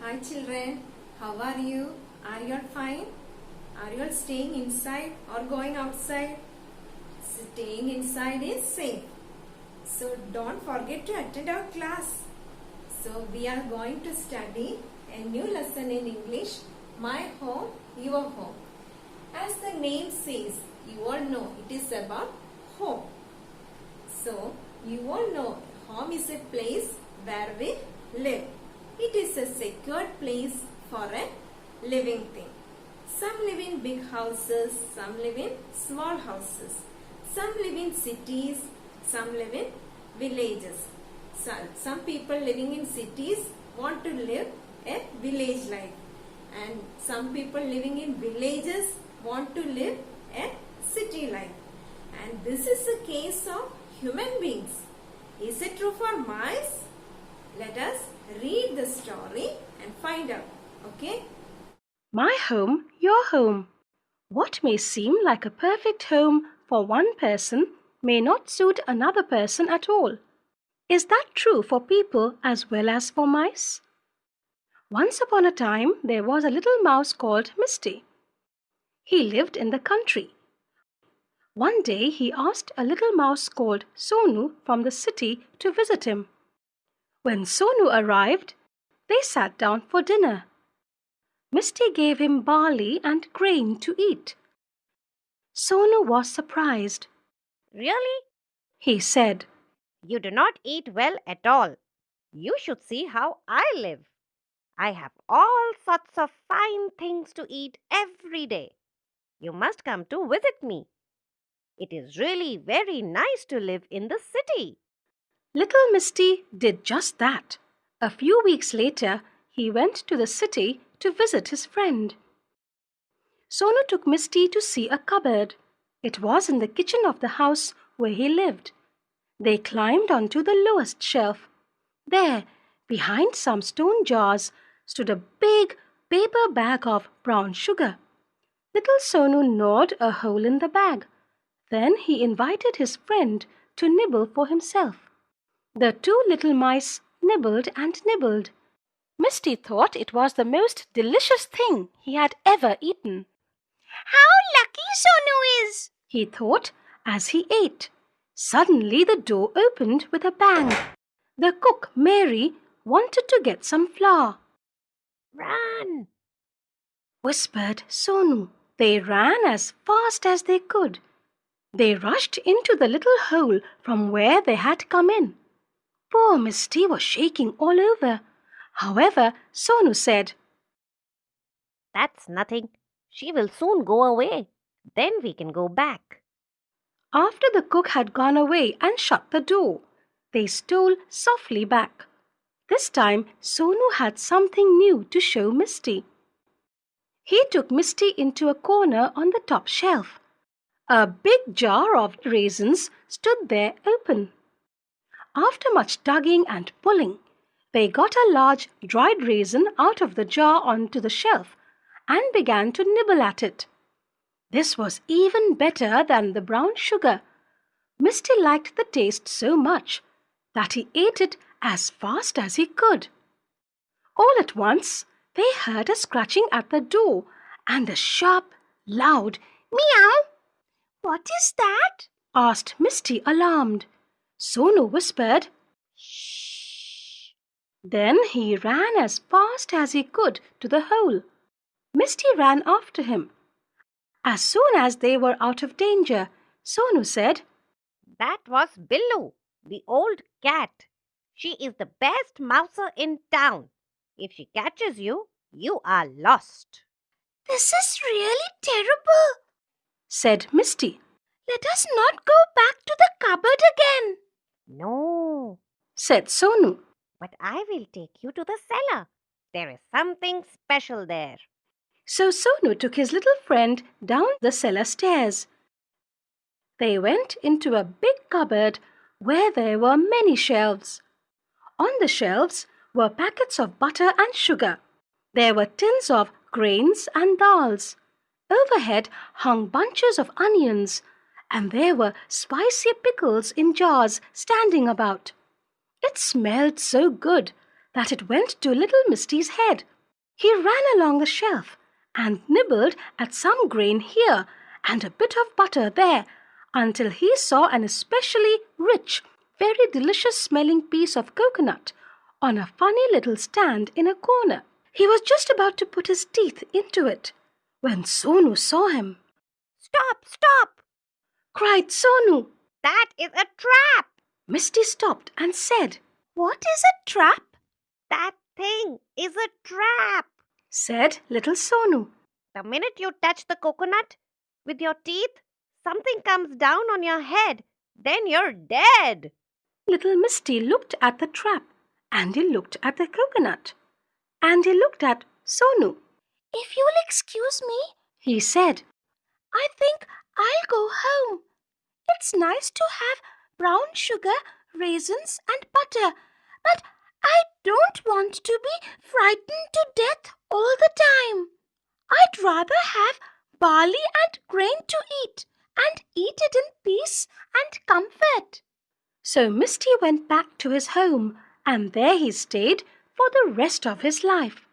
Hi children, how are you? Are you all fine? Are you all staying inside or going outside? Staying inside is safe. So don't forget to attend our class. So we are going to study a new lesson in English, My Home, Your Home. As the name says, you all know it is about home. So you all know home is a place where we live. It is a secured place for a living thing. Some live in big houses, some live in small houses. Some live in cities, some live in villages. Some people living in cities want to live a village life. And some people living in villages want to live a city life. And this is the case of human beings. Is it true for mice? Let us read the story and find out. Okay? My home, your home. What may seem like a perfect home for one person may not suit another person at all. Is that true for people as well as for mice? Once upon a time, there was a little mouse called Misty. He lived in the country. One day, he asked a little mouse called Sonu from the city to visit him. When Sonu arrived, they sat down for dinner. Misty gave him barley and grain to eat. Sonu was surprised. Really? He said, You do not eat well at all. You should see how I live. I have all sorts of fine things to eat every day. You must come to visit me. It is really very nice to live in the city. Little Misty did just that. A few weeks later, he went to the city to visit his friend. Sonu took Misty to see a cupboard. It was in the kitchen of the house where he lived. They climbed onto the lowest shelf. There, behind some stone jars, stood a big paper bag of brown sugar. Little Sonu gnawed a hole in the bag. Then he invited his friend to nibble for himself. The two little mice nibbled and nibbled. Misty thought it was the most delicious thing he had ever eaten. How lucky Sonu is, he thought as he ate. Suddenly the door opened with a bang. The cook, Mary, wanted to get some flour. Run! Whispered Sonu. They ran as fast as they could. They rushed into the little hole from where they had come in. Poor Misty was shaking all over. However, Sonu said, That's nothing. She will soon go away. Then we can go back. After the cook had gone away and shut the door, they stole softly back. This time, Sonu had something new to show Misty. He took Misty into a corner on the top shelf. A big jar of raisins stood there open. After much tugging and pulling, they got a large dried raisin out of the jar onto the shelf and began to nibble at it. This was even better than the brown sugar. Misty liked the taste so much that he ate it as fast as he could. All at once, they heard a scratching at the door and a sharp, loud meow. What is that? asked Misty, alarmed. Sonu whispered, Shh! Then he ran as fast as he could to the hole. Misty ran after him. As soon as they were out of danger, Sonu said, That was Billu, the old cat. She is the best mouser in town. If she catches you, you are lost. This is really terrible, said Misty. Let us not go back to the cupboard again. No, said Sonu. But I will take you to the cellar. There is something special there. So Sonu took his little friend down the cellar stairs. They went into a big cupboard where there were many shelves. On the shelves were packets of butter and sugar. There were tins of grains and dals. Overhead hung bunches of onions, and there were spicy pickles in jars standing about. It smelled so good that it went to little Misty's head. He ran along the shelf and nibbled at some grain here and a bit of butter there until he saw an especially rich, very delicious smelling piece of coconut on a funny little stand in a corner. He was just about to put his teeth into it when Sonu saw him. Stop, stop! Cried Sonu. That is a trap! Misty stopped and said, What is a trap? That thing is a trap! said little Sonu. The minute you touch the coconut with your teeth, something comes down on your head. Then you're dead. Little Misty looked at the trap, and he looked at the coconut, and he looked at Sonu. If you'll excuse me, He said, I think I'll go home. It's nice to have brown sugar, raisins, and butter, but I don't want to be frightened to death all the time. I'd rather have barley and grain to eat and eat it in peace and comfort. So Misty went back to his home, and there he stayed for the rest of his life.